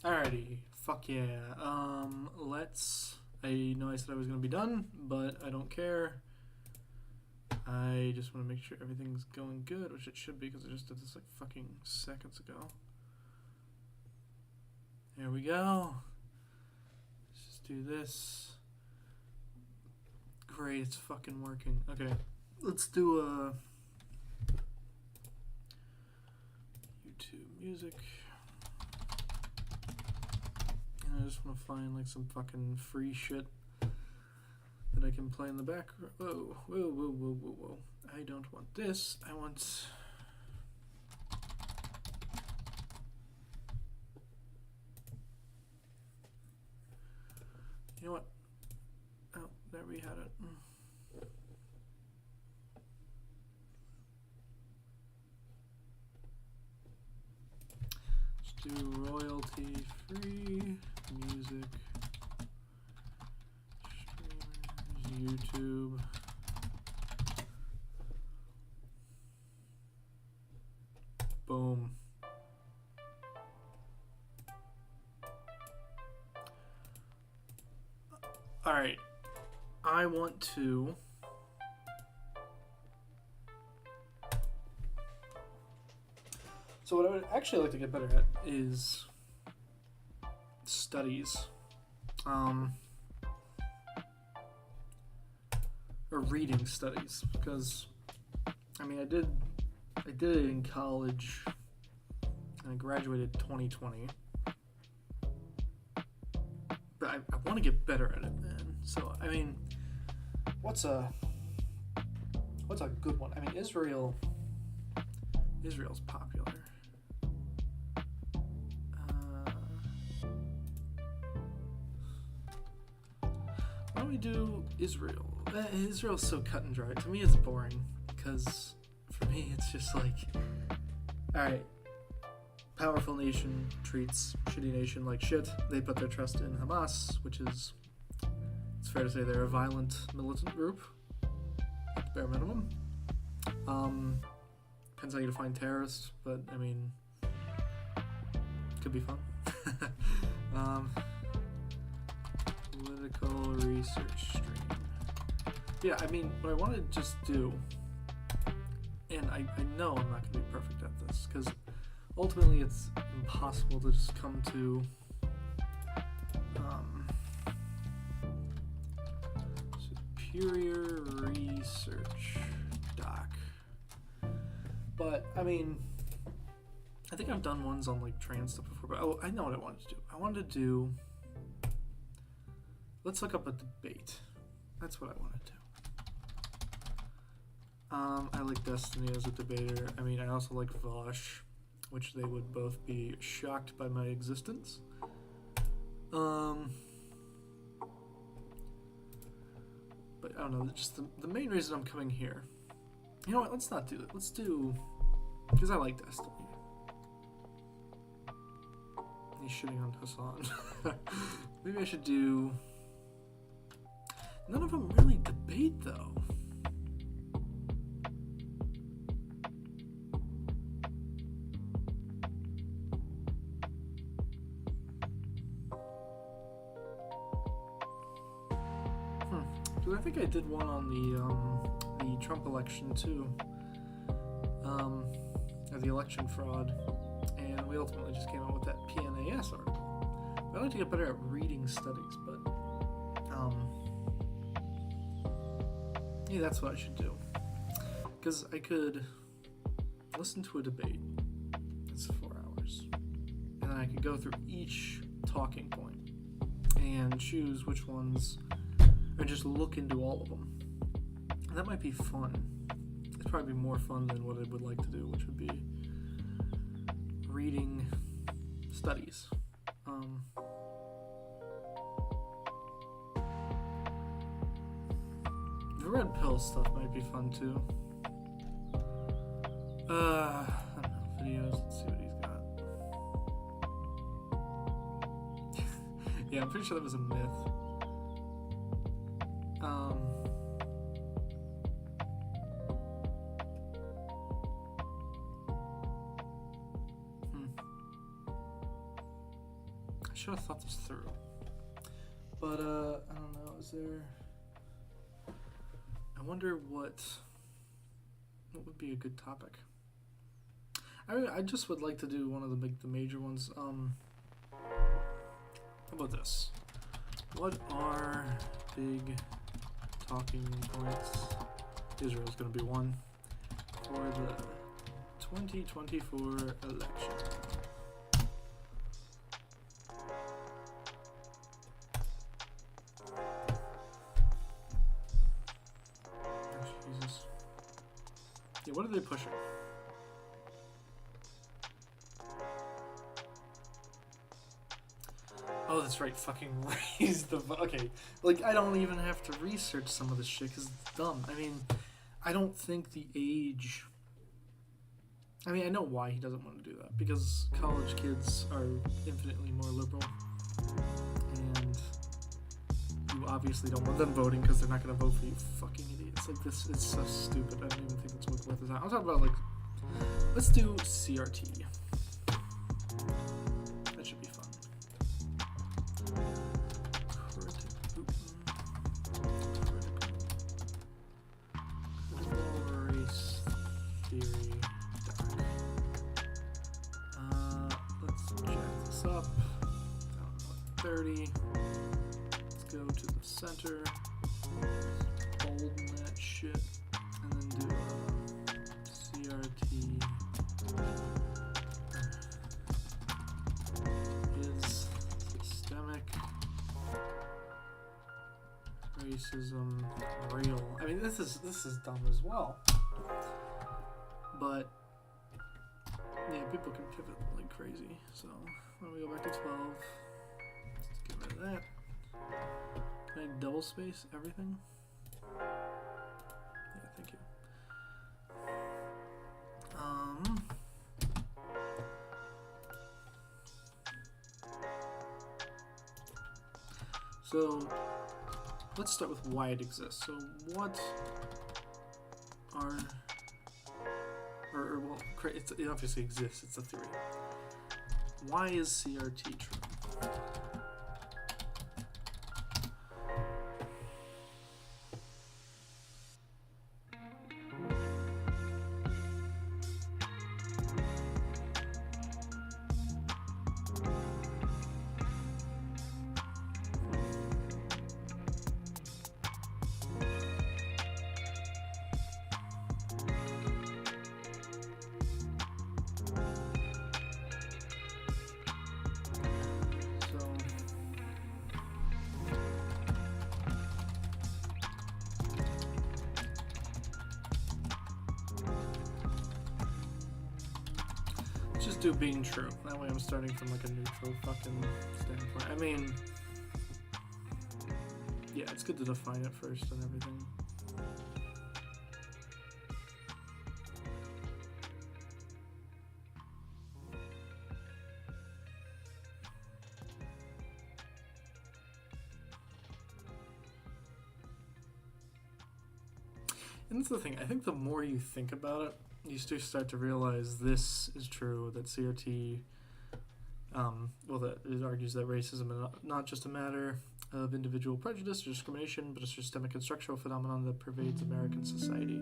Alrighty, fuck yeah. Let's. I know I said I was gonna be done, but I don't care. I just want to make sure everything's going good, which it should be because I just did this like fucking seconds ago. There we go. Let's just do this. Great, it's fucking working. Okay, let's do a YouTube music. And I just want to find like some fucking free shit that I can play in the background. Whoa, whoa, whoa, whoa, whoa, whoa. I don't want this. I want... You know what? Oh, there we had it. Let's do royalty-free music. Streamers, YouTube. Boom. Alright. I want to... So what I would actually like to get better at is studies. Or reading studies. Because, I mean, I did it in college. And I graduated 2020. But I want to get better at it, man. So, I mean, what's a good one? I mean, Israel's popular. Why don't we do Israel? Israel's so cut and dry. To me, it's boring because for me, it's just like, all right, powerful nation treats shitty nation like shit. They put their trust in Hamas, which is, it's fair to say, they're a violent militant group, at the bare minimum. Depends how you define terrorist, but I mean, could be fun. Political research stream. Yeah, I mean, what I want to just do, and I know I'm not going to be perfect at this, because ultimately it's impossible to just come to superior research doc. But, I mean, I think I've done ones on, like, trans stuff before, but I know what I wanted to do. I wanted to do... Let's look up a debate. That's what I want to do. I like Destiny as a debater. I mean, I also like Vosh, which they would both be shocked by my existence. But I don't know, just the main reason I'm coming here. You know what, let's not do it. Let's do... Because I like Destiny. He's shitting on Hassan. Maybe I should do... None of them really debate, though. Because I think I did one on the Trump election, too. The election fraud. And we ultimately just came out with that PNAS article. I'd like to get better at reading studies, but... yeah, that's what I should do. Because I could listen to a debate. It's 4 hours. And then I could go through each talking point and choose which ones, or just look into all of them. And that might be fun. It's probably more fun than what I would like to do, which would be reading studies. The red pill stuff might be fun too. I don't know, videos, let's see what he's got. Yeah, I'm pretty sure that was a myth. should have thought this through. But, I don't know, is there... I wonder what would be a good topic. I just would like to do one of the major ones. How about this? What are big talking points? Israel's going to be one for the 2024 election. Jesus. Yeah, what are they pushing? Oh, that's right. Fucking raise the... Okay. Like, I don't even have to research some of this shit because it's dumb. I mean, I don't think the age... I mean, I know why he doesn't want to do that. Because college kids are infinitely more liberal. And you obviously don't want them voting because they're not going to vote for you fucking idiots. Like, this is so stupid. I don't even think it's worth the time. I'll talk about, like... Let's do CRT. That should be fun. Up 30. Let's go to the center, bolden that shit, and then do CRT is systemic racism real. I mean, this is dumb as well, but yeah, people can pivot like crazy. So when we go back to 12, let's get rid of that. Can I double space everything? Yeah, thank you. So let's start with why it exists. So what are, well, it obviously exists. It's a theory. Why is CRT true? Just do being true. That way I'm starting from like a neutral fucking standpoint. I mean, yeah, it's good to define it first and everything. And that's the thing. I think the more you think about it, you start to realize this is true, that CRT, that it argues that racism is not just a matter of individual prejudice or discrimination, but a systemic and structural phenomenon that pervades American society.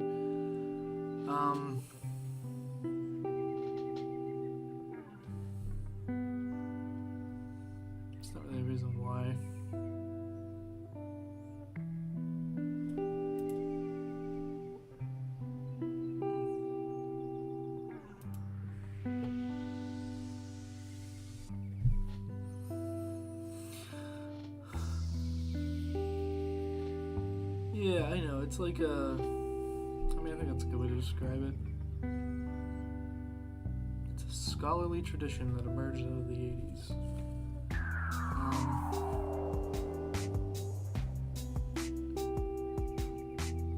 It's not really a reason why. Yeah, I know. It's like I think that's a good way to describe it. It's a scholarly tradition that emerged out of the 80s.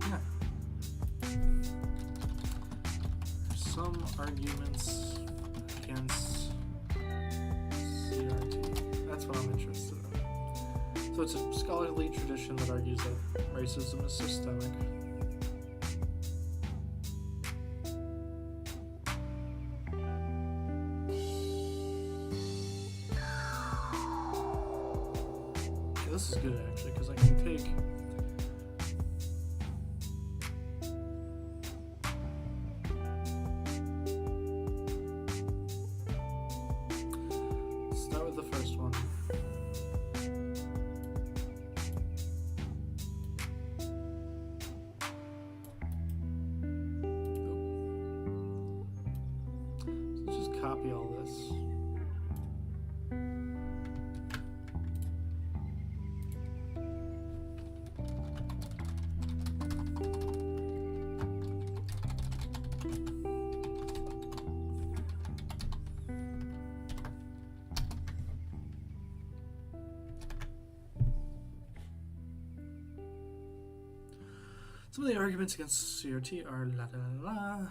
Yeah. There's some arguments against CRT. That's what I'm interested in. So it's a scholarly tradition that argues that racism is systemic. this is good actually, because I can take. Start with the first one. So let's just copy all this. Some of the arguments against CRT are la la la la.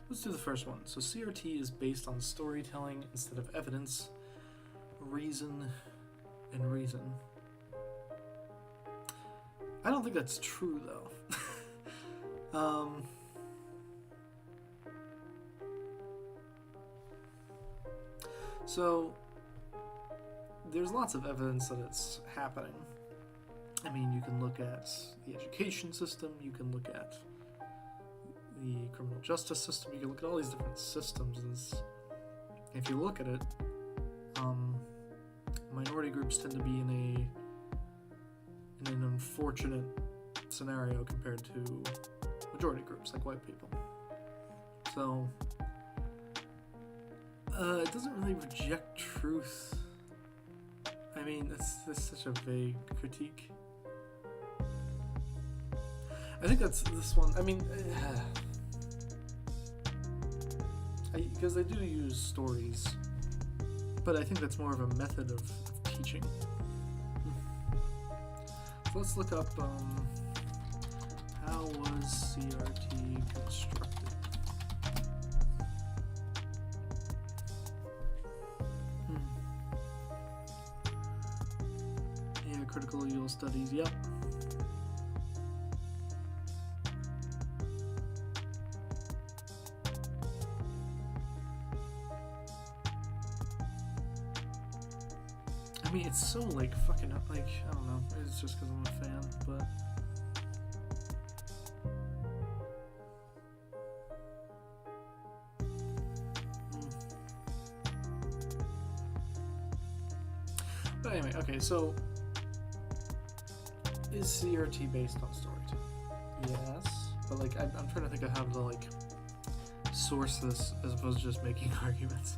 Let's do the first one. So CRT is based on storytelling instead of evidence, reason, and reason. I don't think that's true though. So there's lots of evidence that it's happening. I mean, you can look at the education system, you can look at the criminal justice system, you can look at all these different systems, and if you look at it, minority groups tend to be in an unfortunate scenario compared to majority groups like white people. So it doesn't really reject truth. I mean, that's such a vague critique. I think that's this one. I mean, because they do use stories, but I think that's more of a method of teaching. So let's look up how was CRT constructed. Yeah, critical legal studies. Yep. I mean, it's so like fucking like, I don't know, it's just because I'm a fan, but But anyway, okay, so is CRT based on storytelling? Yes, but like I'm trying to think of how to like source this as opposed to just making arguments.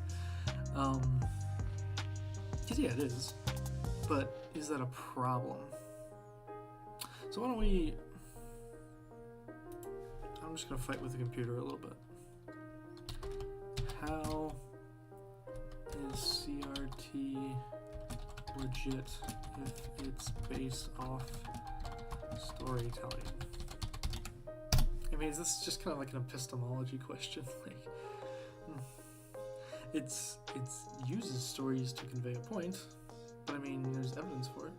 Yeah, it is. But is that a problem? So why don't we... I'm just going to fight with the computer a little bit. How is CRT legit if it's based off storytelling? I mean, is this just kind of like an epistemology question? Like, it uses stories to convey a point, but I mean, there's evidence for it.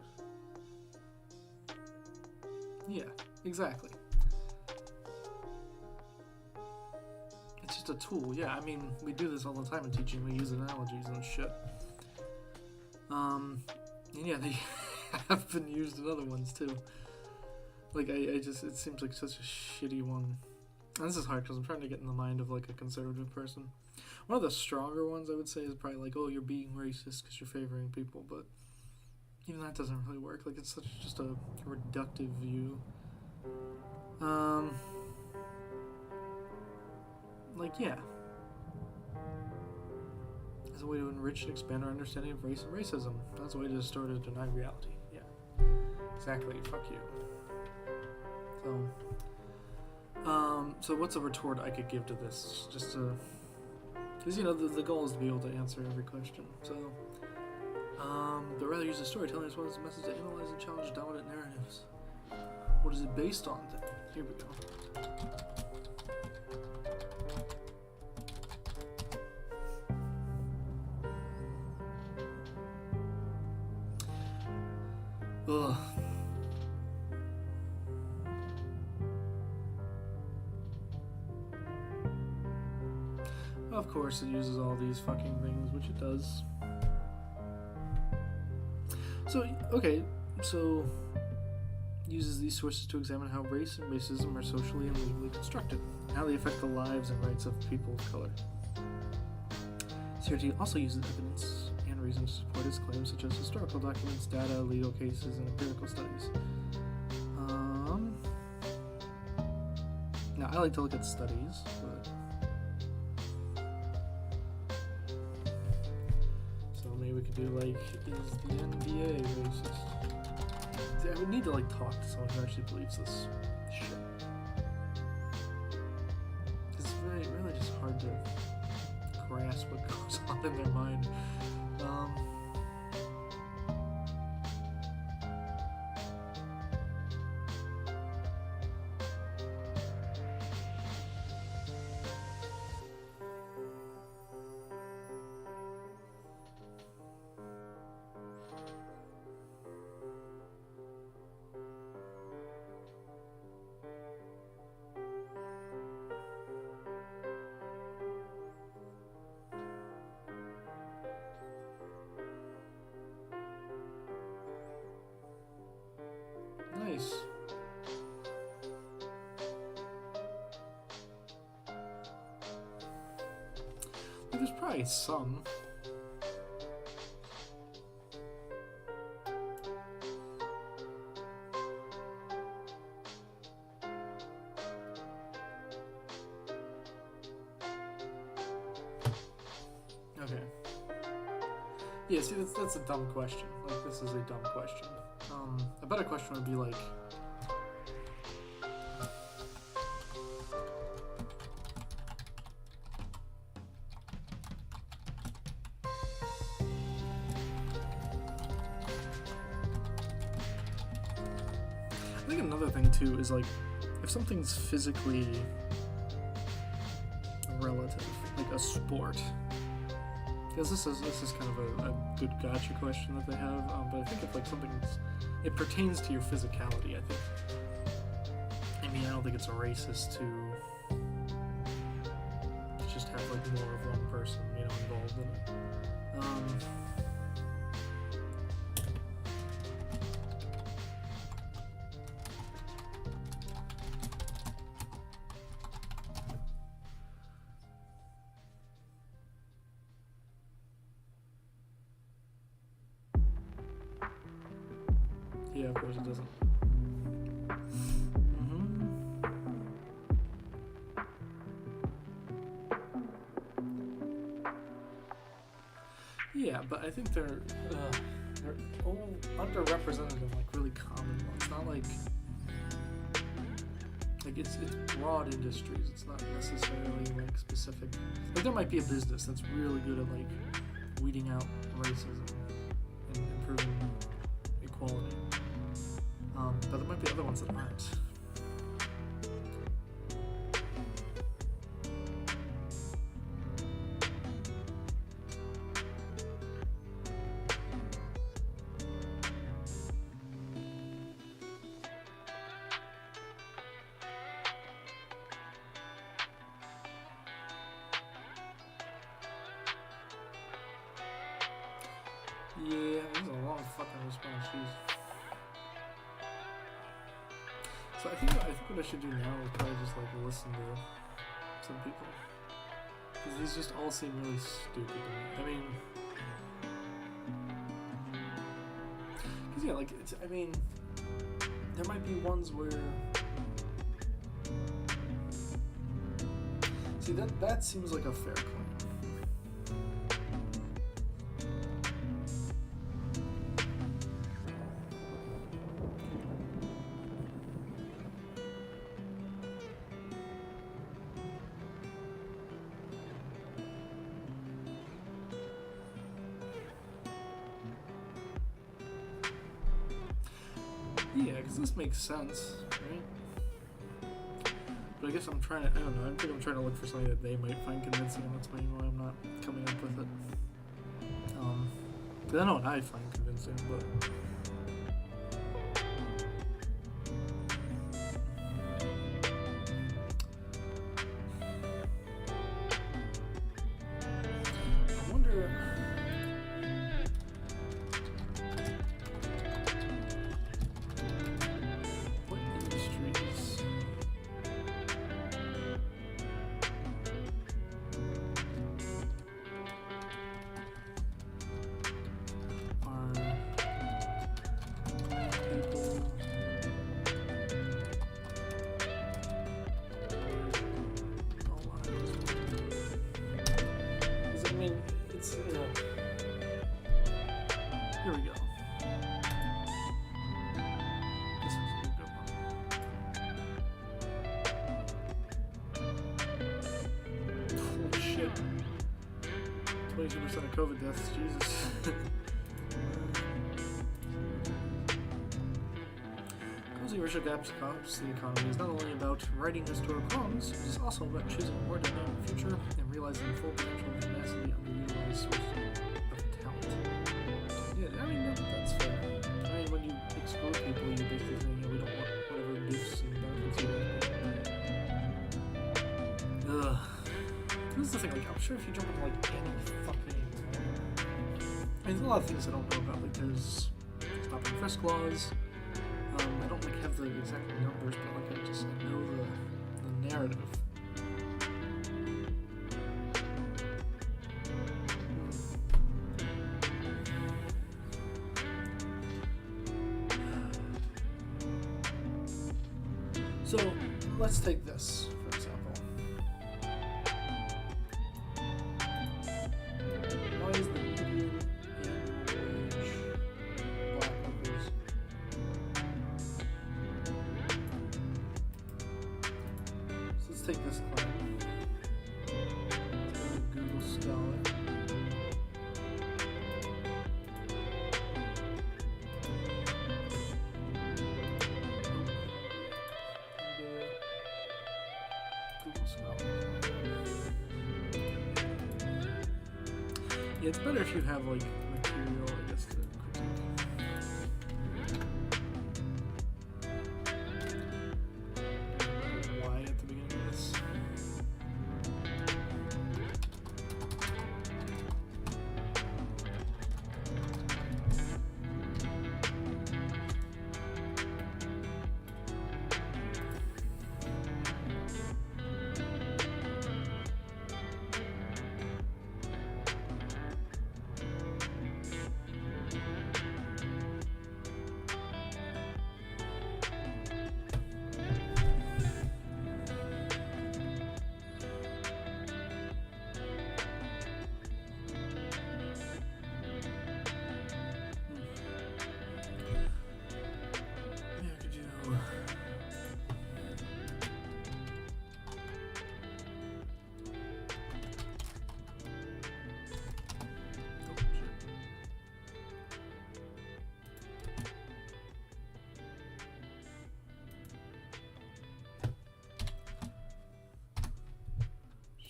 Yeah, exactly. It's just a tool. Yeah, I mean, we do this all the time in teaching. We use analogies and shit. And yeah, they have been used in other ones too. Like, I just, it seems like such a shitty one. And this is hard because I'm trying to get in the mind of like a conservative person. One of the stronger ones I would say is probably like, oh, you're being racist because you're favoring people, but even that doesn't really work. Like, it's such just a reductive view. Like, yeah. As a way to enrich and expand our understanding of race and racism. That's a way to distort or deny reality. Yeah. Exactly. Fuck you. So what's a retort I could give to this? Just to... Because, you know, the goal is to be able to answer every question. So, but rather use the storytelling as well as a message to analyze and challenge dominant narratives. What is it based on then? Here we go. Ugh. Of course, it uses all these fucking things, which it does. So, okay, so uses these sources to examine how race and racism are socially and legally constructed, and how they affect the lives and rights of people of color. CRT also uses evidence and reason to support its claims, such as historical documents, data, legal cases, and empirical studies. Now, I like to look at studies, but... So maybe we could do, like, is the NBA racist? See, I would need to, like, talk to someone who actually believes this shit. It's really, really just hard to grasp what goes on in their mind. Nice. There's probably some. Okay. Yeah, see, that's a dumb question. Like, this is a dumb question. A better question would be like, I think another thing too is like, if something's physically relative, like a sport, because this is kind of a good gotcha question that they have, but I think if like something's, it pertains to your physicality, I think. I mean, I don't think it's racist to just have like more of one person, you know, involved in it. Yeah, of course it doesn't. Yeah, but I think they're all underrepresented in like really common ones. Not like it's broad industries. It's not necessarily like specific. Like there might be a business that's really good at like weeding out racism and improving equality. But there might be other ones that aren't. Yeah, this is a long fucking response, jeez. So I think what I should do now is probably just like listen to some people, because these just all seem really stupid to me. I mean, because yeah, like it's. I mean, there might be ones where. See that seems like a fair claim. Yeah, because this makes sense, right? But I guess I don't know, I think I'm trying to look for something that they might find convincing, and that's maybe why I'm not coming up with it. Because I know what I find convincing, but... shit. 22% of COVID deaths, Jesus. Closing racial gaps across the economy is not only about righting historic wrongs, it is also about choosing a more dynamic future and realizing the full potential of the massively underutilized source of talent. Yeah, I mean, that's fair. I mean, when you exclude people, you're basically saying, yeah, we don't want whatever gifts and benefits you guys. Ugh. This is the thing, like, I'm sure if you jump into, like, any fucking... I mean, there's a lot of things I don't know about, like, there's stop and frisk laws. I don't, like, have the exact numbers, but, like, I know the narrative. So, let's take this, for example. Why is the median annual wage black workers? So let's take this claim. Let's go to Google Scholar. Yeah, it's better if you have, like, material, I guess, to critique. Why at the beginning of this?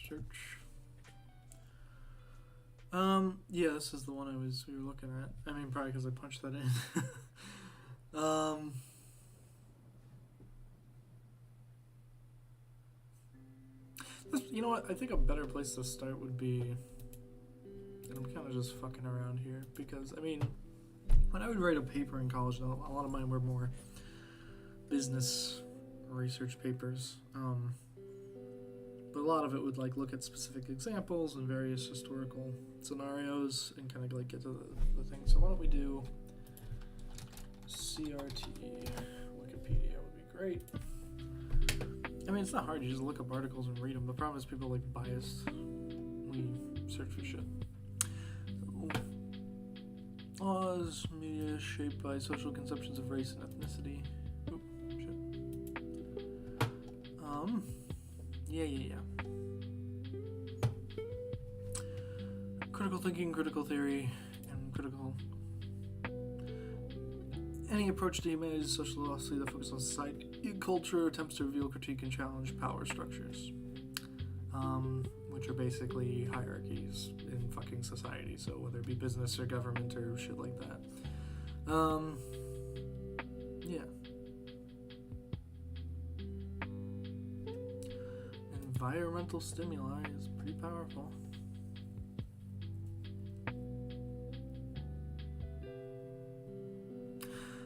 Search. Yeah, this is the one we were looking at. I mean, probably because I punched that in. You know what? I think a better place to start would be, and I'm kind of just fucking around here, because, I mean, when I would write a paper in college, a lot of mine were more business research papers. But a lot of it would, like, look at specific examples and various historical scenarios and kind of, like, get to the thing. So why don't we do CRT Wikipedia would be great. I mean, it's not hard. You just look up articles and read them. The problem is people, like, biased when you search for shit. Laws, media shaped by social conceptions of race and ethnicity. Oop, shit. Yeah. Critical thinking, critical theory, and critical... Any approach to humanity's social philosophy that focuses on society and culture attempts to reveal, critique, and challenge power structures. Which are basically hierarchies in fucking society, so whether it be business or government or shit like that. Yeah. Environmental stimuli is pretty powerful.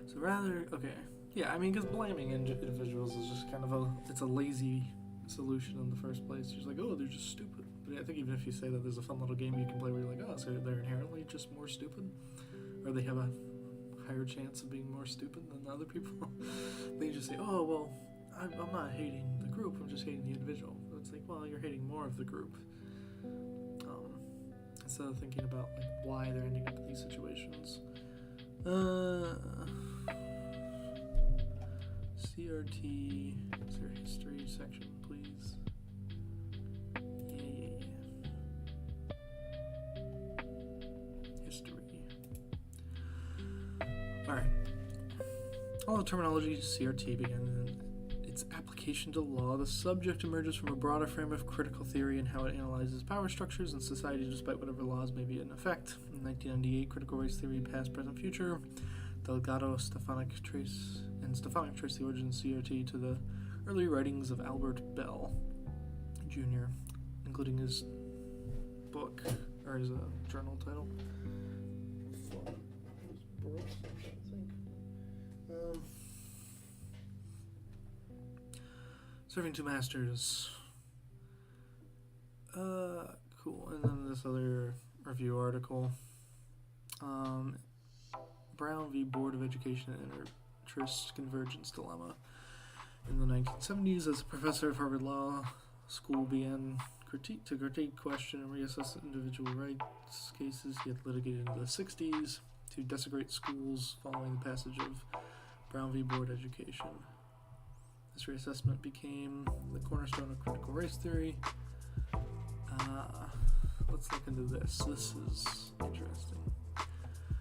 So rather, okay. Yeah, I mean, because blaming individuals is just kind of it's a lazy solution in the first place. You're just like, oh, they're just stupid. But I think even if you say that there's a fun little game you can play where you're like, oh, so they're inherently just more stupid, or they have a higher chance of being more stupid than other people, then you just say, oh, well, I'm not hating the group, I'm just hating the individual. It's like, well, you're hating more of the group. Instead of thinking about, like, why they're ending up in these situations. CRT, is there a history section, please? Yeah. terminology, CRT, began its application to law. The subject emerges from a broader frame of critical theory and how it analyzes power structures in society despite whatever laws may be in effect. In 1998, critical race theory, past, present, future. Delgado, Stefanik trace the origin of CRT to the early writings of Albert Bell Jr., including his book, or his journal title. Serving two masters. Cool. And then this other review article. Brown v. Board of Education Interest Convergence Dilemma. In the 1970s, as a professor of Harvard Law School began to critique, question, and reassess individual rights cases he had litigated in the 60s to desecrate schools following the passage of Brown v. Board Education. This reassessment became the cornerstone of critical race theory. Let's look into this. This is interesting.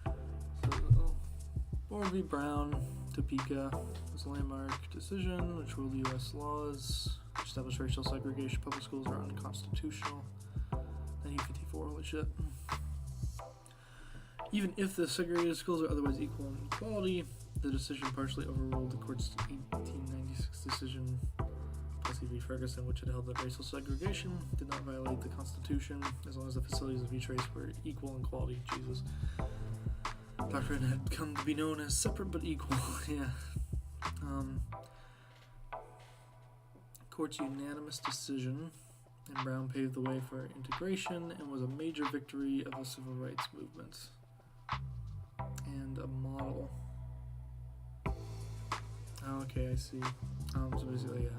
So, Board v. Brown, Topeka, was a landmark decision which ruled U.S. laws which established racial segregation. Public schools are unconstitutional. 1954, holy shit. Even if the segregated schools are otherwise equal in quality, the decision partially overruled the court's 1896 decision, Plessy v. Ferguson, which had held that racial segregation did not violate the Constitution as long as the facilities of each race were equal in quality. Jesus. Doctrine had come to be known as separate but equal. Yeah. Court's unanimous decision in Brown paved the way for integration and was a major victory of the civil rights movement and a model. Okay, I see. So basically, yeah.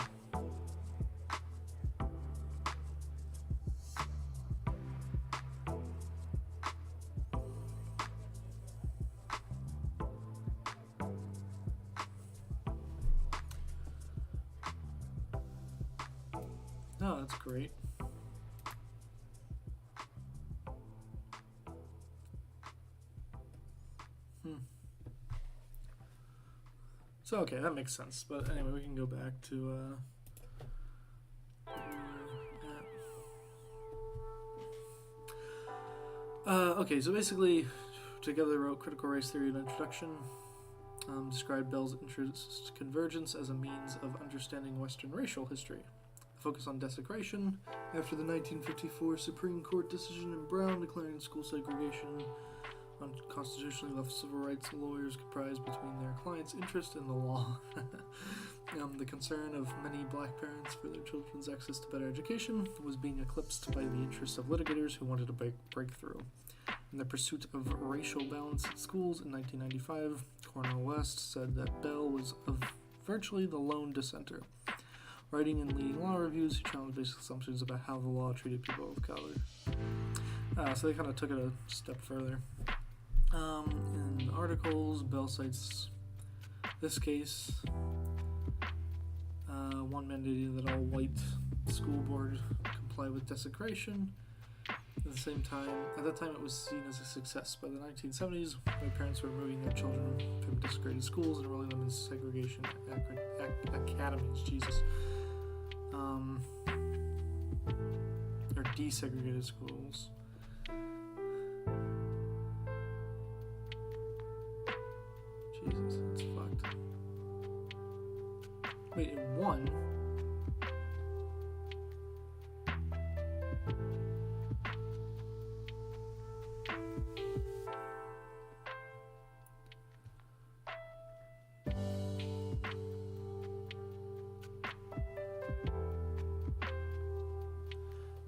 Oh, that's great. So, okay, that makes sense. But anyway, we can go back to, okay, so basically, together they wrote Critical Race Theory and Introduction, described Bell's interest convergence as a means of understanding Western racial history. A focus on desecration after the 1954 Supreme Court decision in Brown declaring school segregation unconstitutionally left civil rights lawyers comprised between their clients' interest in the law. The concern of many black parents for their children's access to better education was being eclipsed by the interests of litigators who wanted a breakthrough. In the pursuit of racial balance at schools in 1995, Cornel West said that Bell was virtually the lone dissenter. Writing in leading law reviews, he challenged basic assumptions about how the law treated people of color. So they kind of took it a step further. In articles, Bell cites this case, one mandating that all white school board comply with desecration. At that time it was seen as a success. By the 1970s, white parents were removing their children from desecrated schools and enrolling them in segregation academies. Jesus. Or desegregated schools. Jesus, that's fucked. Wait, it won?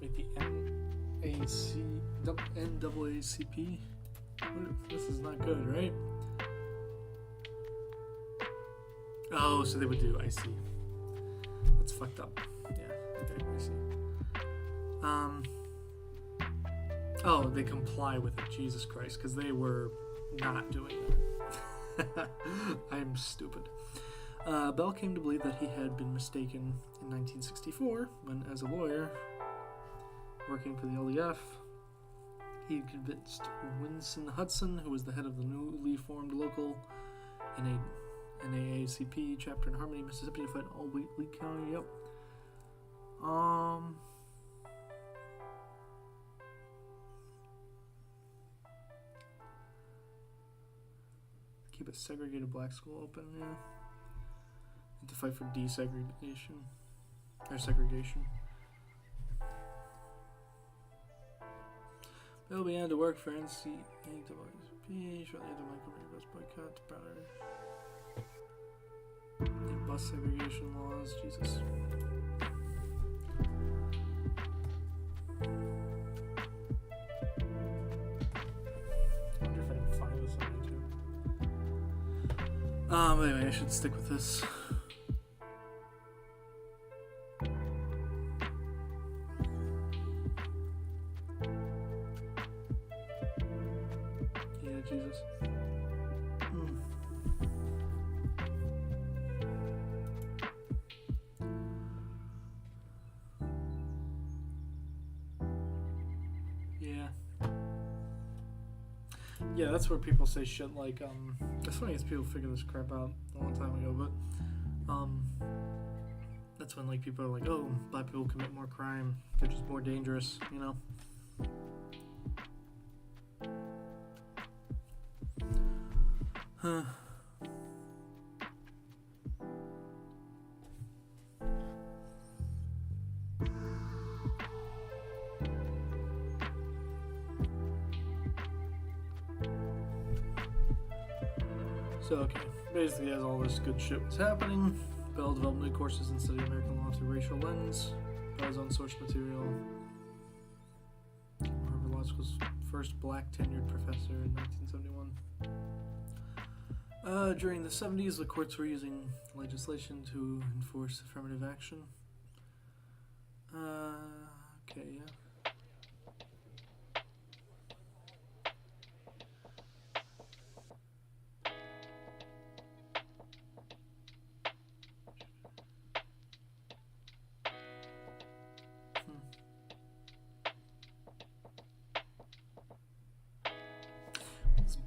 Wait, the NAACP? This is not good, right? Oh, so they would do, I see. That's fucked up. Yeah, okay, I see. Oh, they comply with it, Jesus Christ, because they were not doing that. I'm stupid. Bell came to believe that he had been mistaken in 1964 when, as a lawyer, working for the LDF, he convinced Winston Hudson, who was the head of the newly formed local NAACP chapter in Harmony, Mississippi to fight all Whately County. Yep. Keep a segregated black school open, yeah. And to fight for desegregation. Or segregation. They'll be on to work for NCAAP. Shortly after Montgomery bus boycott. The bus segregation laws. Jesus. I wonder if I can find this on YouTube. Anyway, I should stick with this. Yeah, Jesus. Yeah, that's where people say shit like, it's funny as people figure this crap out a long time ago, but, that's when, like, people are like, oh, black people commit more crime, they're just more dangerous, you know? Huh. So, okay, basically as all this good shit was happening, Bell developed new courses and studied American law through racial lens, Bell's own source material. Harvard Law School's first black tenured professor in 1971. During the 70s, the courts were using legislation to enforce affirmative action. Okay, yeah.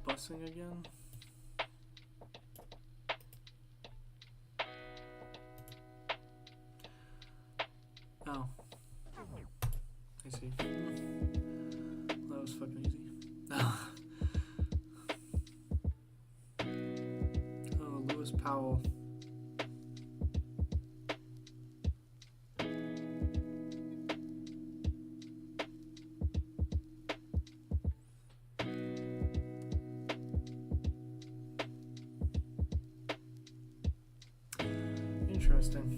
What's busing again? Oh. I see. That was fucking easy. Oh, Lewis Powell. Interesting.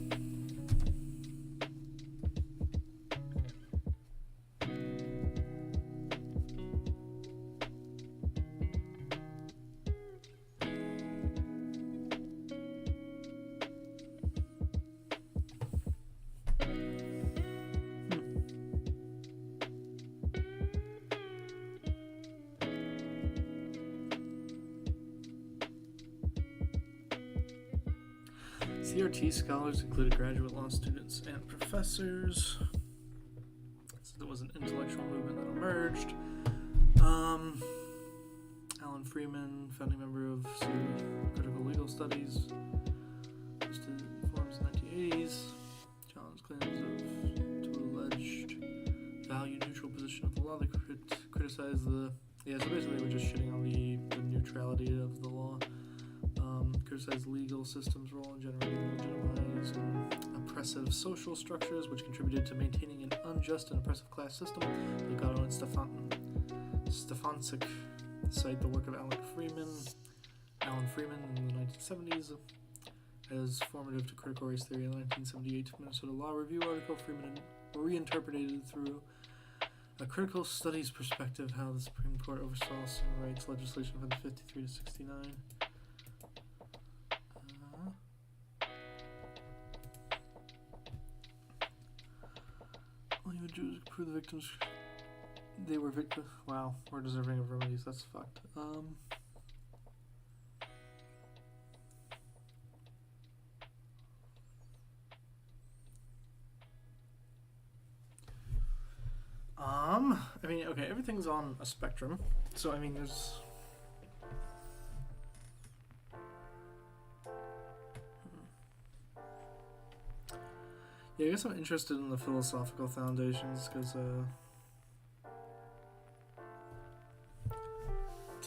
CRT scholars included graduate law students and professors. So there was an intellectual movement that emerged. Alan Freeman, founding member of Critical Legal Studies, listed forms in the 1980s. John's claims to alleged value-neutral position of the law. They criticized the... Yeah, so basically they were just shitting on the neutrality of the law. Criticized legal systems' role in generating legitimized and oppressive social structures, which contributed to maintaining an unjust and oppressive class system. Delgado and Stefancic cite the work of Alan Freeman in the 1970s as formative to critical race theory. In the 1978 Minnesota Law Review article, Freeman reinterpreted through a critical studies perspective how the Supreme Court oversaw civil rights legislation from 53 to 69. Only the Jews prove the victims they were victims. Wow, we're deserving of remedies. That's fucked. I mean, okay, everything's on a spectrum. So, I mean, there's... Yeah, I guess I'm interested in the philosophical foundations because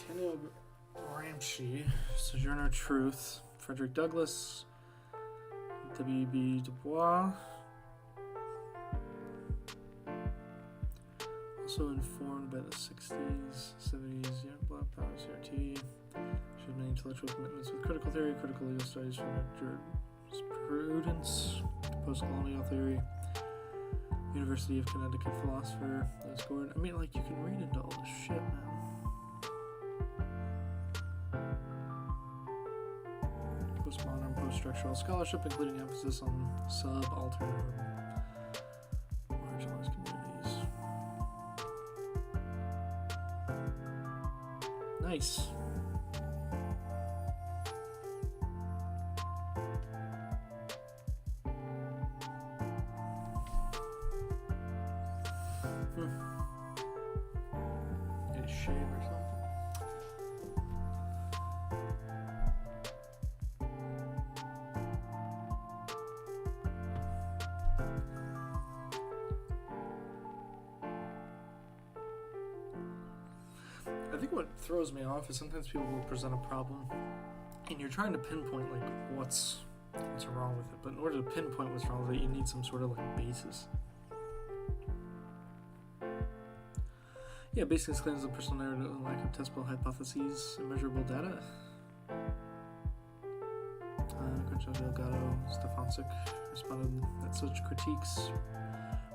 Daniel Gramsci, Sojourner Truth, Frederick Douglass, W.B. Du Bois. Also informed by the 60s, 70s, Black Power, CRT. She had many intellectual commitments with critical theory, critical legal studies from jurisprudence, post-colonial theory, University of Connecticut philosopher, Liz Gordon. I mean, like, you can read into all this shit, man. Postmodern, post-structural scholarship, including emphasis on subaltern or marginalized communities. Nice. Get a shave or something. I think what throws me off is sometimes people will present a problem and you're trying to pinpoint like what's wrong with it, but in order to pinpoint what's wrong with it, you need some sort of like basis. Yeah, basically claims the personal narrative and lack of testable hypotheses and measurable data. Concha Delgado Stefancic responded that such critiques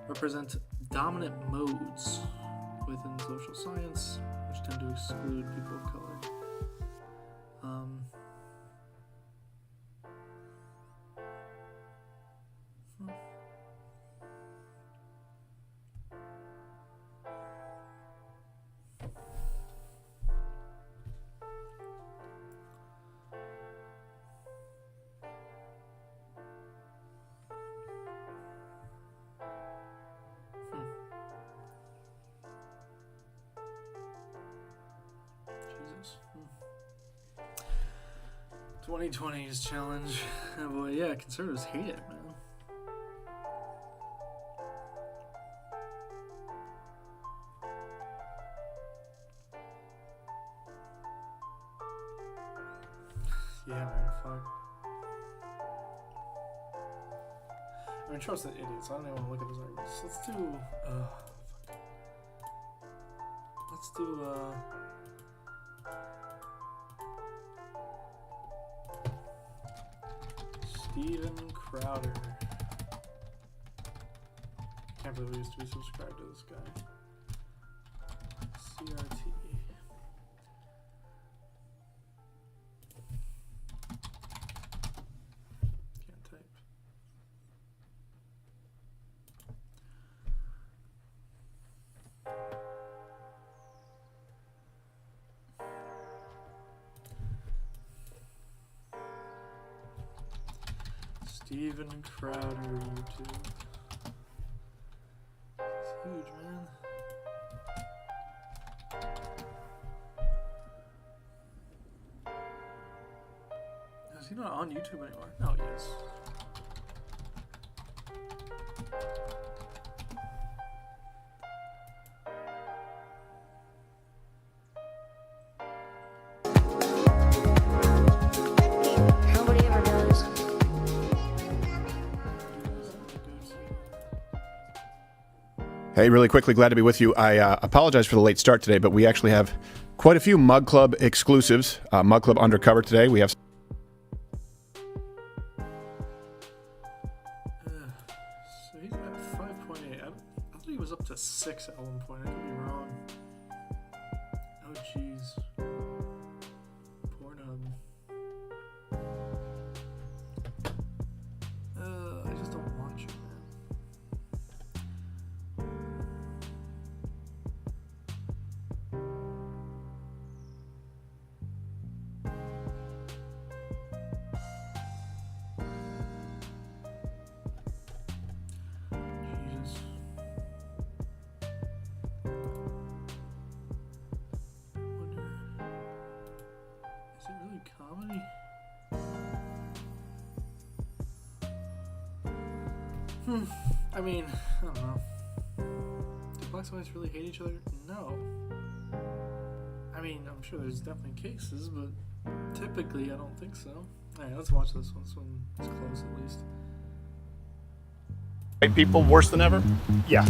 represent dominant modes within social science, which tend to exclude people of color. Jesus. 2020's challenge. Oh boy, yeah, conservatives hate it, man. Yeah, man, fuck. I mean, trust the idiots. I don't even want to look at those arguments. Let's do, fuck. Let's do, Steven Crowder. Can't believe we used to be subscribed to this guy. CRT. Can't type. Steven Crowder YouTube. It's huge, man. Is he not on YouTube anymore? No, he is. Nobody ever does. Hey, really quickly, glad to be with you. I apologize for the late start today, but we actually have quite a few Mug Club exclusives. Mug Club Undercover today. We have... So he's at 5.8. I thought he was up to 6 at one point. I could be wrong. Oh, jeez. Pornhub. I just don't watch it, man. Jesus. I mean, I don't know. Do blacks and whites really hate each other? No. I mean, I'm sure there's definitely cases, but typically I don't think so. Alright, let's watch this one. This one is close at least. White people worse than ever? Yeah.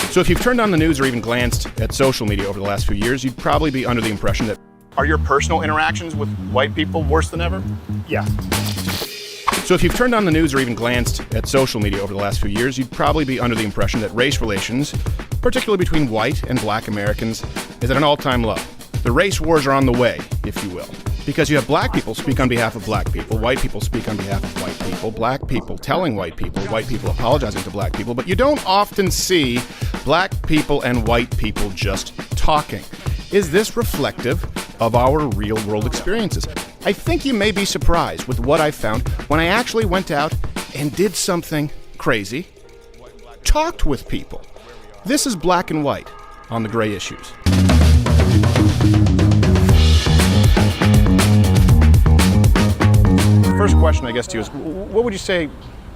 So if you've turned on the news or even glanced at social media over the last few years, you'd probably be under the impression that are your personal interactions with white people worse than ever? Yeah. So if you've turned on the news or even glanced at social media over the last few years, you'd probably be under the impression that race relations, particularly between white and black Americans, is at an all-time low. The race wars are on the way, if you will. Because you have black people speak on behalf of black people, white people speak on behalf of white people, black people telling white people apologizing to black people, but you don't often see black people and white people just talking. Is this reflective of our real-world experiences? I think you may be surprised with what I found when I actually went out and did something crazy, talked with people. This is Black and White on the Gray Issues. The first question, I guess, to you is, what would you say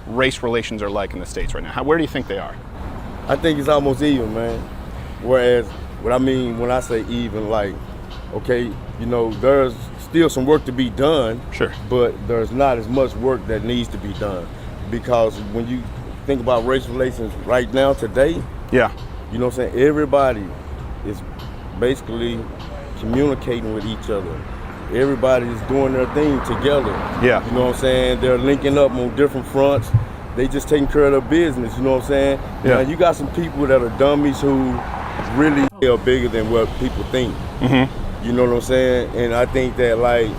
race relations are like in the States right now? Where do you think they are? I think it's almost even, man. Whereas, what I mean when I say even, like, okay, you know, there's still some work to be done. Sure. But there's not as much work that needs to be done. Because when you think about race relations right now, today, Yeah. you know what I'm saying, everybody is basically communicating with each other. Everybody's doing their thing together. Yeah. You know what I'm saying? They're linking up on different fronts. They just taking care of their business, you know what I'm saying? Yeah. Now, you got some people that are dummies who really are bigger than what people think. Mm-hmm. You know what I'm saying? And I think that, like,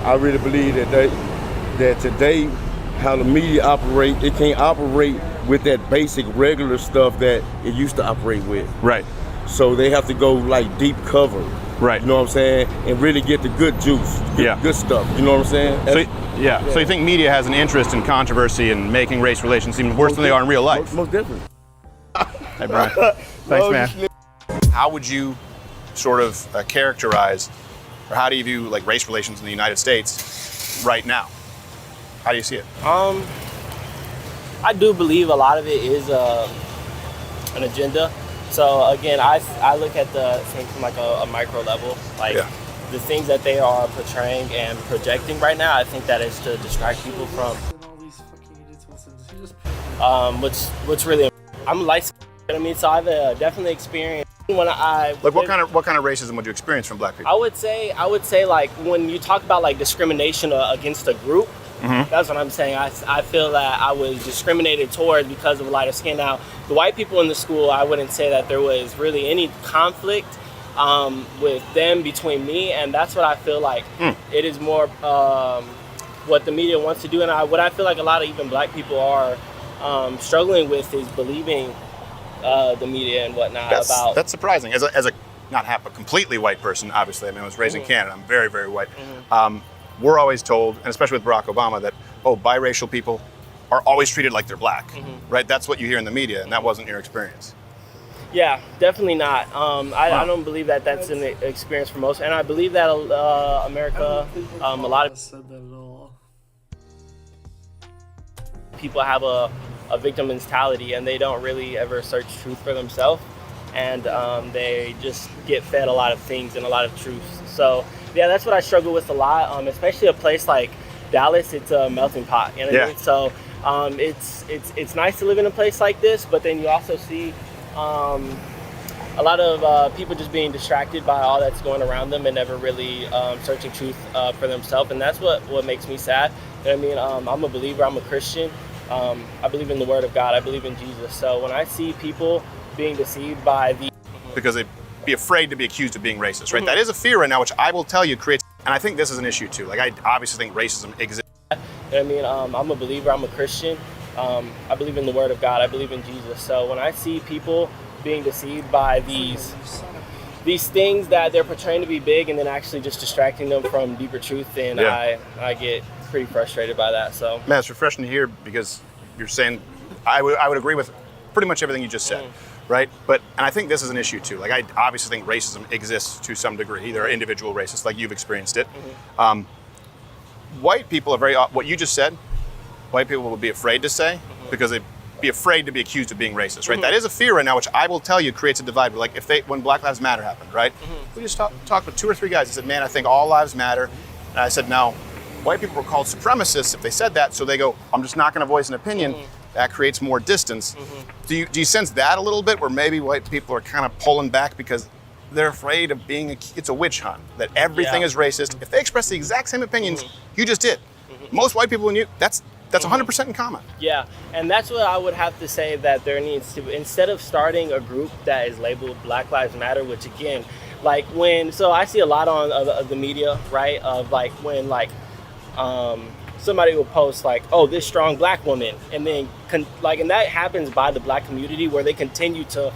I really believe that today, how the media operate, it can't operate with that basic regular stuff that it used to operate with. Right. So they have to go like deep cover. Right. You know what I'm saying? And really get the good juice, good stuff. You know what I'm saying? So you think media has an interest in controversy and making race relations seem worse than they are in real life? Most definitely. Hey, Brian. Thanks, man. How would you sort of characterize, or how do you view like race relations in the United States right now? How do you see it? I do believe a lot of it is an agenda. So again, I look at the thing from like a micro level, like the things that they are portraying and projecting right now. I think that is to distract people from what's really. I'm light skinned, you know what I mean? So I've definitely experienced when I like what kind of racism would you experience from black people? I would say like when you talk about like discrimination against a group. Mm-hmm. That's what I'm saying. I feel that I was discriminated towards because of lighter skin. Now, the white people in the school, I wouldn't say that there was really any conflict with them between me, and that's what I feel like. It is more what the media wants to do, and what I feel like a lot of even black people are struggling with is believing the media and whatnot. That's surprising. As a not half a completely white person, obviously. I mean, I was raised in Canada. I'm very, very white. We're always told, and especially with Barack Obama, that, biracial people are always treated like they're black, right? That's what you hear in the media, and that wasn't your experience. Yeah, definitely not. I don't believe that that's an experience for most, and I believe that America, a lot of said that at all. people have a victim mentality, and they don't really ever search truth for themselves, and they just get fed a lot of things and a lot of truths. So yeah, that's what I struggle with a lot, especially a place like Dallas. It's a melting pot, you know what I mean? So it's nice to live in a place like this, but then you also see a lot of people just being distracted by all that's going around them and never really searching truth for themselves, and that's what makes me sad. You know what I mean? I'm a believer. I'm a Christian. I believe in the Word of God. I believe in Jesus. So when I see people being deceived by because they'd be afraid to be accused of being racist, right? That is a fear right now, which I will tell you creates, and I think this is an issue too. Like, I obviously think racism exists. You know what I mean? I'm a believer. I'm a Christian. I believe in the Word of God. I believe in Jesus. So when I see people being deceived by these things that they're portraying to be big and then actually just distracting them from deeper truth, then I get pretty frustrated by that. So man, it's refreshing to hear, because you're saying I would agree with pretty much everything you just said, right? And I think this is an issue too. Like, I obviously think racism exists to some degree. There are individual racists, like you've experienced it. White people are what you just said, white people would be afraid to say, because they'd be afraid to be accused of being racist, right? That is a fear right now, which I will tell you creates a divide. Like when Black Lives Matter happened, right? We just talked with 2 or 3 guys. I said, man, I think all lives matter. And I said, no, white people were called supremacists if they said that. So they go, I'm just not going to voice an opinion. That creates more distance. Do you sense that a little bit, where maybe white people are kind of pulling back because they're afraid of being it's a witch hunt, that everything is racist? If they express the exact same opinions you just did, most white people that's 100% in common. Yeah, and that's what I would have to say, that there needs to, instead of starting a group that is labeled Black Lives Matter, which again, like so I see a lot on the media, right, of like when like somebody will post like, oh, this strong black woman, and then and that happens by the black community, where they continue to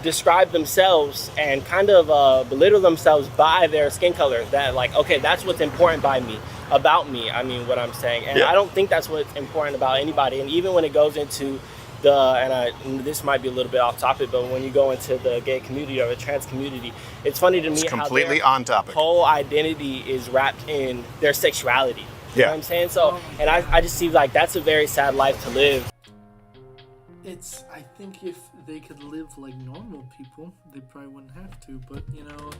describe themselves and kind of belittle themselves by their skin color, that like, okay, that's what's important about me, I mean, what I'm saying. And I don't think that's what's important about anybody. And even when it goes into this might be a little bit off topic, but when you go into the gay community or the trans community, it's funny to me It's how completely their on topic. whole identity is wrapped in their sexuality. You know what I'm saying? So, and I just see like that's a very sad life to live. I think if they could live like normal people, they probably wouldn't have to. But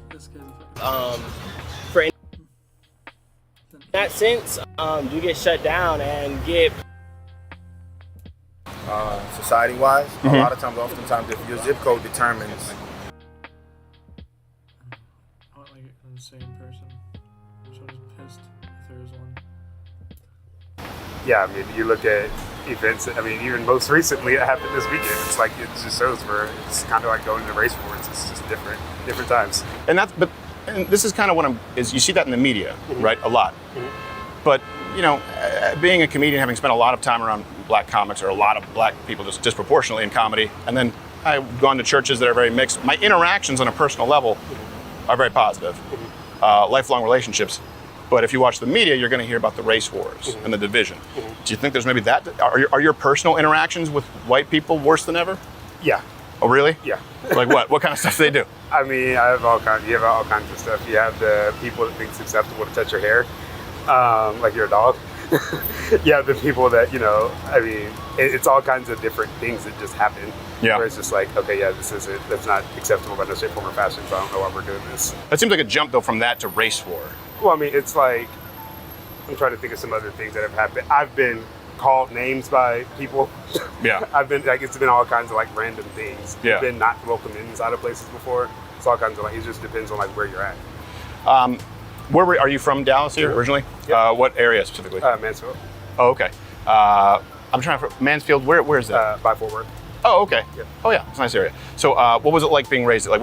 this guy's For in that sense, do get shut down and get. Society-wise, a lot of times, oftentimes, if your zip code determines. I want like an insane person. I'm sort of pissed if there is one. Yeah, I mean, you look at events, I mean, even most recently it happened this weekend. It's like, it just shows where it's kind of like going to race wars. It's just different times. And this is kind of what you see that in the media, right? A lot. But, being a comedian, having spent a lot of time around black comics, or a lot of black people just disproportionately in comedy, and then I've gone to churches that are very mixed. My interactions on a personal level are very positive, lifelong relationships. But if you watch the media, you're going to hear about the race wars and the division. Do you think there's maybe that? Are your personal interactions with white people worse than ever? Yeah. Oh, really? Yeah. Like what? What kind of stuff do they do? I mean, you have all kinds of stuff. You have the people that think it's acceptable to touch your hair, like you're a dog. You have the people that, I mean, it's all kinds of different things that just happen. Yeah. Where it's just like, okay, yeah, that's not acceptable by no shape, form, or fashion, so I don't know why we're doing this. That seems like a jump, though, from that to race war. Well, I mean, it's like, I'm trying to think of some other things that have happened. I've been called names by people. Yeah. It's been all kinds of like random things. Yeah. I've been not welcomed inside of places before. It's all kinds of it just depends on like where you're at. Are you from Dallas here originally? Yep. What area specifically? Mansfield. Oh, okay. I'm trying to, Mansfield, where is that? By Fort Worth. Oh, okay. Yep. Oh, yeah, it's a nice area. So what was it like being raised? Like,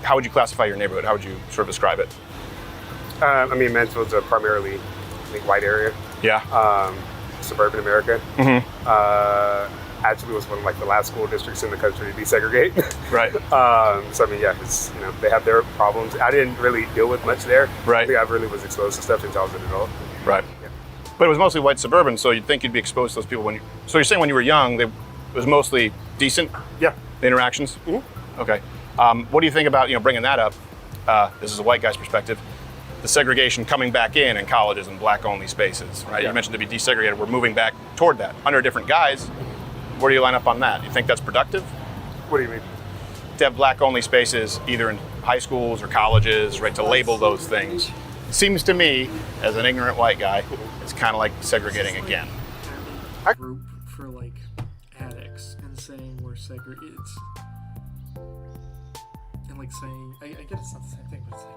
how would you classify your neighborhood? How would you sort of describe it? I mean, Mansfield's a primarily, I think, white area. Yeah. Suburban America. Actually was one of like the last school districts in the country to desegregate. Right. So I mean, yeah, it's, they have their problems. I didn't really deal with much there. Right. I think I really was exposed to stuff until I was an adult. Right. Yeah. But it was mostly white suburban, so you'd think you'd be exposed to those people so you're saying when you were young, it was mostly decent? Yeah. The interactions? Okay. What do you think about, bringing that up? This is a white guy's perspective. The segregation coming back in colleges and black-only spaces, right? Yeah. You mentioned to be desegregated. We're moving back toward that under different guise. Where do you line up on that? You think that's productive? What do you mean? To have black-only spaces either in high schools or colleges, right, to label those things. Seems to me, as an ignorant white guy, it's kind of like segregating again. Group for like addicts and saying we're segregated. And like saying, I get it's not the same thing, but it's like,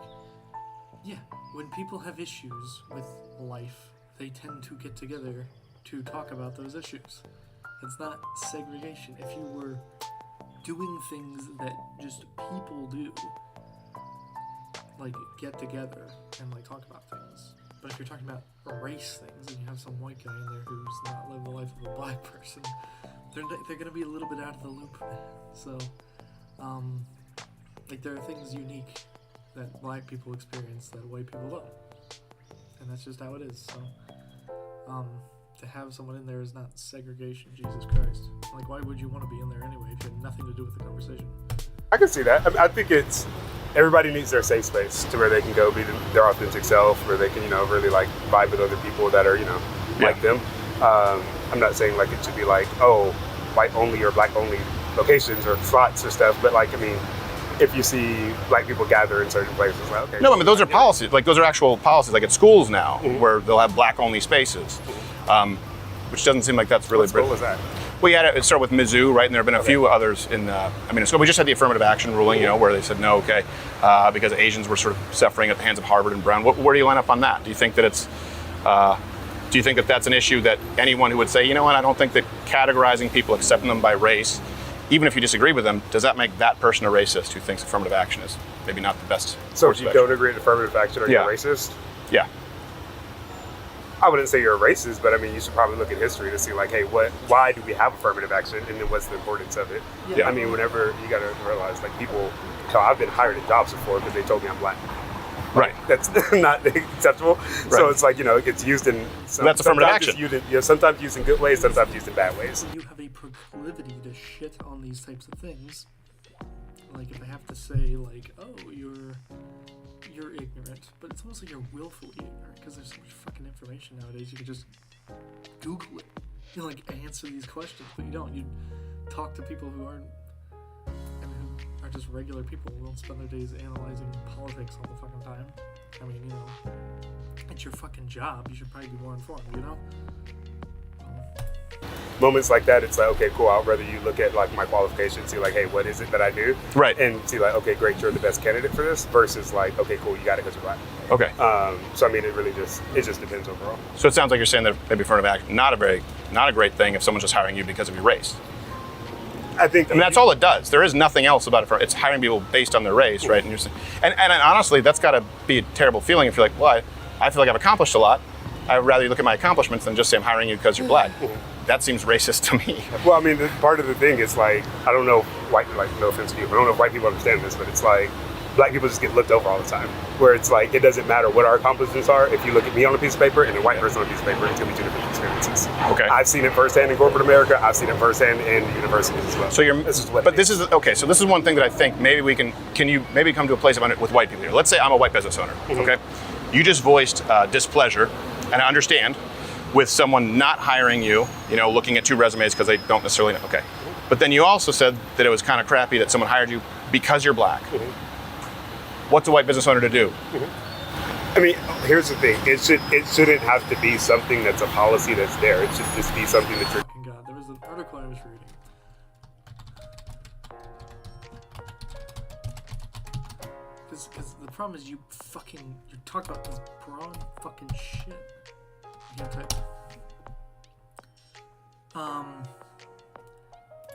yeah, when people have issues with life, they tend to get together to talk about those issues. It's not segregation. If you were doing things that just people do, like get together and like talk about things. But if you're talking about race things and you have some white guy in there who's not lived the life of a black person, they're gonna be a little bit out of the loop, man. So, like there are things unique that black people experience that white people don't, and that's just how it is. So, to have someone in there is not segregation. Jesus Christ! Like, why would you want to be in there anyway if you had nothing to do with the conversation? I can see that. I think it's everybody needs their safe space to where they can go be their authentic self, where they can really like vibe with other people that are like them. I'm not saying like it should be like, oh, white only or black only locations or slots or stuff, but like, I mean, if you see black people gather in certain places, like, okay. No, I mean, those are policies. Like, those are actual policies, like at schools now, where they'll have black-only spaces, which doesn't seem like that's really... What school was that? We had it start with Mizzou, right? And there have been a few others in so we just had the affirmative action ruling, where they said, no, okay, because Asians were sort of suffering at the hands of Harvard and Brown. Where do you line up on that? Do you think that it's... do you think that that's an issue that anyone who would say, you know what, I don't think that categorizing people, accepting them by race, even if you disagree with them, does that make that person a racist who thinks affirmative action is maybe not the best? So if you don't agree with affirmative action, are you a racist? Yeah. I wouldn't say you're a racist, but I mean, you should probably look at history to see like, hey, why do we have affirmative action, and then what's the importance of it? Yeah. I mean, whenever you got to realize, like, people, hell, I've been hired at jobs before because they told me I'm black. Right. That's not acceptable. Right. So it's like, it gets used in... That's affirmative action. Sometimes used in good ways, sometimes used in bad ways. You have a proclivity to shit on these types of things. Like, if I have to say, like, oh, you're ignorant, but it's almost like you're willfully ignorant, because there's so much fucking information nowadays. You can just Google it. You like answer these questions, but you don't. You talk to people who aren't... who are just regular people who don't spend their days analyzing politics all the fucking time. I mean, it's your fucking job. You should probably be more informed, Moments like that, it's like, okay, cool, I'd rather you look at like my qualifications, see like, hey, what is it that I do? Right. And see like, okay, great, you're the best candidate for this, versus like, okay, cool, you got it because you're black. Okay. So I mean, it just depends overall. So it sounds like you're saying that maybe affirmative action, not a great thing if someone's just hiring you because of your race. I mean, that's all it does. There is nothing else about it. It's hiring people based on their race, right? And you're saying, and honestly, that's got to be a terrible feeling if you're like, well, I feel like I've accomplished a lot. I'd rather you look at my accomplishments than just say I'm hiring you because you're black. That seems racist to me. Well, I mean, part of the thing is like, I don't know, no offense to you, but I don't know if white people understand this, but it's like, black people just get looked over all the time. Where it's like, it doesn't matter what our accomplishments are. If you look at me on a piece of paper and a white person on a piece of paper, it's going to be two different experiences. Okay. I've seen it firsthand in corporate America. I've seen it firsthand in universities as well. So this is one thing that I think maybe we can you maybe come to a place of it with white people here. Let's say I'm a white business owner, okay? You just voiced displeasure, and I understand, with someone not hiring you, looking at two resumes because they don't necessarily know. Okay. But then you also said that it was kind of crappy that someone hired you because you're black. What's a white business owner to do? I mean, here's the thing. It shouldn't have to be something that's a policy that's there. It should just be something that you're... Fucking God, there was an article I was reading. Because the problem is you talk about this broad fucking shit. You can't type.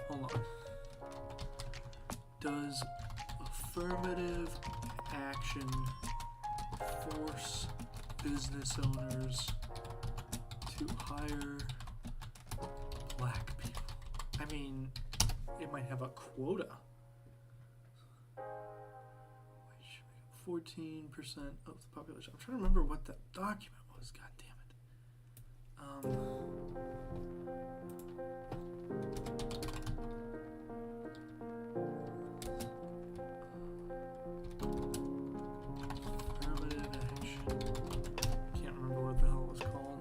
Hold on. Does affirmative action force business owners to hire black people? I mean, it might have a quota. 14% of the population. I'm trying to remember what that document was. God damn it. Affirmative action. Can't remember what the hell it was called.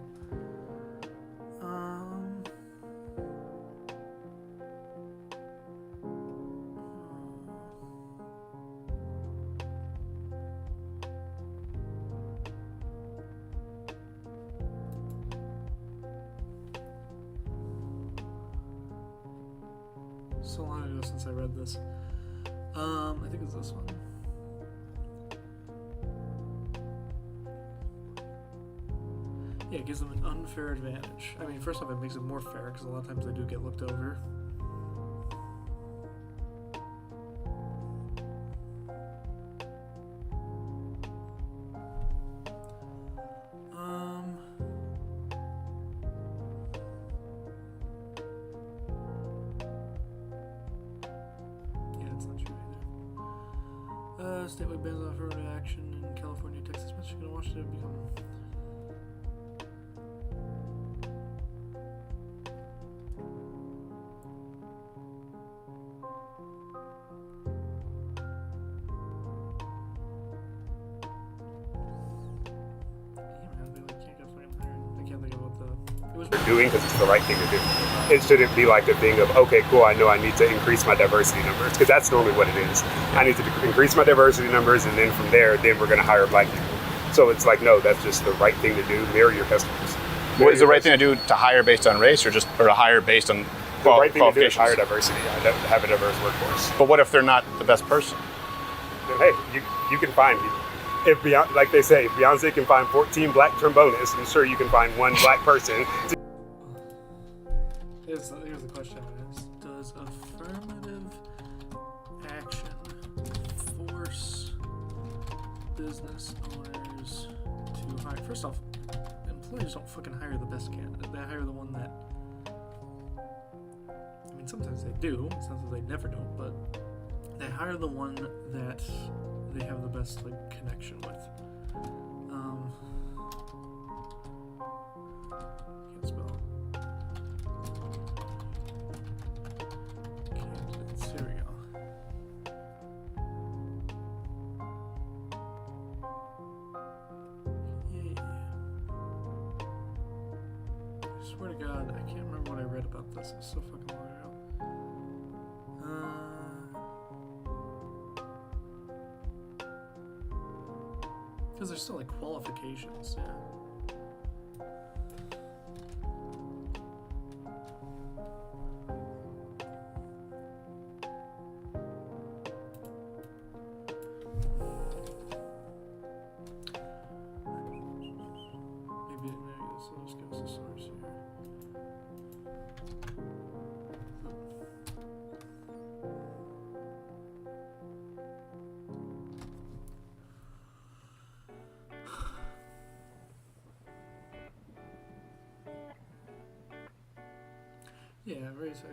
So long ago since I read this. I think it's this one. Yeah, it gives them an unfair advantage. I mean, first off, it makes it more fair because a lot of times they do get looked over. Statewide bans on affirmative action in California, Texas, Michigan, and Washington become... I can't think of what the... It was they're doing because it's the right thing to do. It shouldn't be like a thing of, okay, cool, I know I need to increase my diversity numbers, because that's normally what it is. I need to increase my diversity numbers, and then from there, then we're going to hire black people. So it's like, no, that's just the right thing to do. Mirror your customers. What is the right thing to do to hire based on race, or to hire based on The right thing to do is qualifications? hire diversity, have a diverse workforce. But what if they're not the best person? Then, hey, you can find, if Beyonce, like they say, if Beyonce can find 14 black trombonists, I'm sure you can find one black person. Here's the question I asked. Does affirmative action force business owners to hire? First off, employers don't fucking hire the best candidate. They hire the one that, I mean, sometimes they do. Sometimes they never don't, but they hire the one that they have the best like connection with. Can't spell. Candidates. Here we go. Yeah. I swear to God, I can't remember what I read about this. It's so fucking long ago. Because there's still like qualifications, yeah. Maybe this will just give us a source here. Yeah, raise so.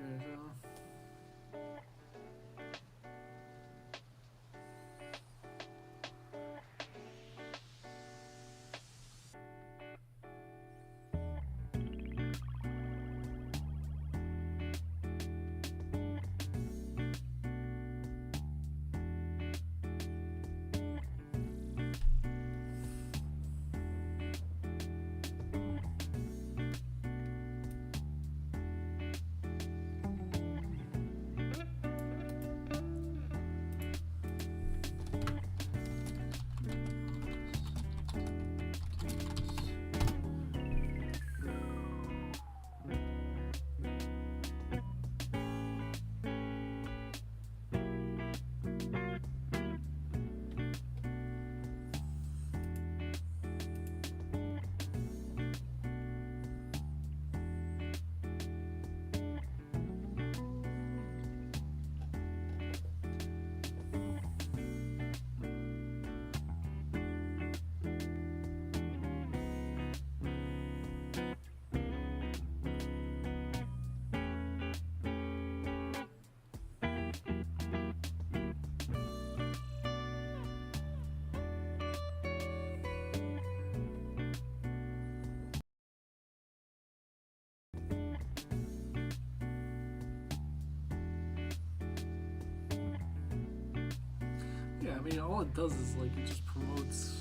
Yeah, I mean, all it does is like it just promotes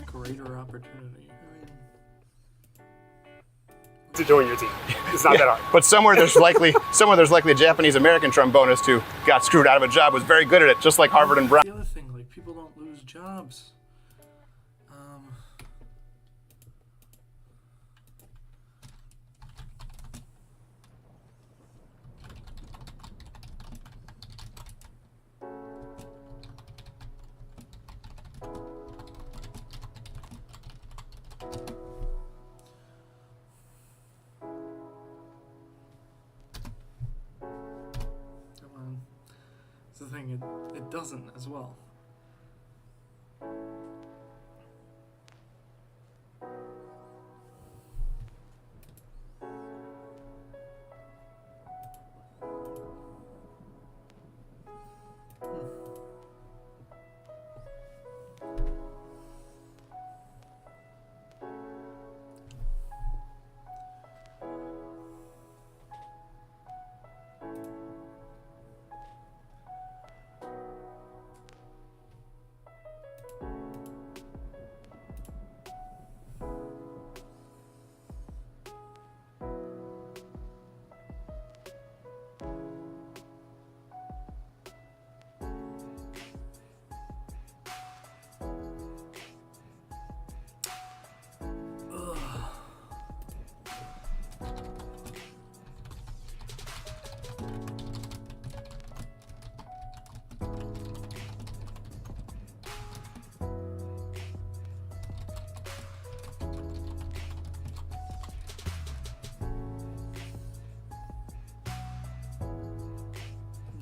greater opportunity. I mean, To join your team. It's not that hard. But somewhere there's likely a Japanese American trombonist who got screwed out of a job, was very good at it, just like Harvard and Brown. the other thing, like people don't lose jobs. Come on. It's the thing, it doesn't as well.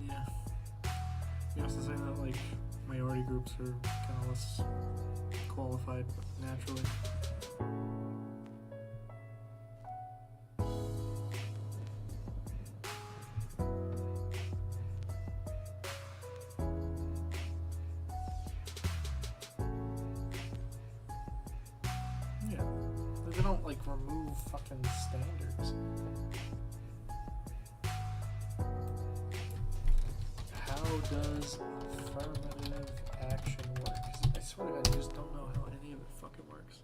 Yeah. You also say that like minority groups are kind of less qualified naturally. Yeah. They don't like remove fucking standards. How does affirmative action work? 'Cause I swear to God, I just don't know how any of it fucking works.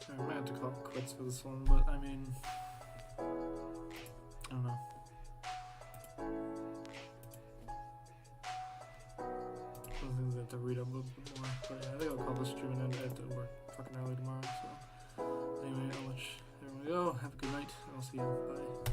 I might have to call it quits for this one, but I mean, I don't know. Some things I have to read up a little bit more. But yeah, I think I'll call this stream and end. I have to work fucking early tomorrow, so anyway, I'll let everyone go. Have a good night. I'll see you. Bye.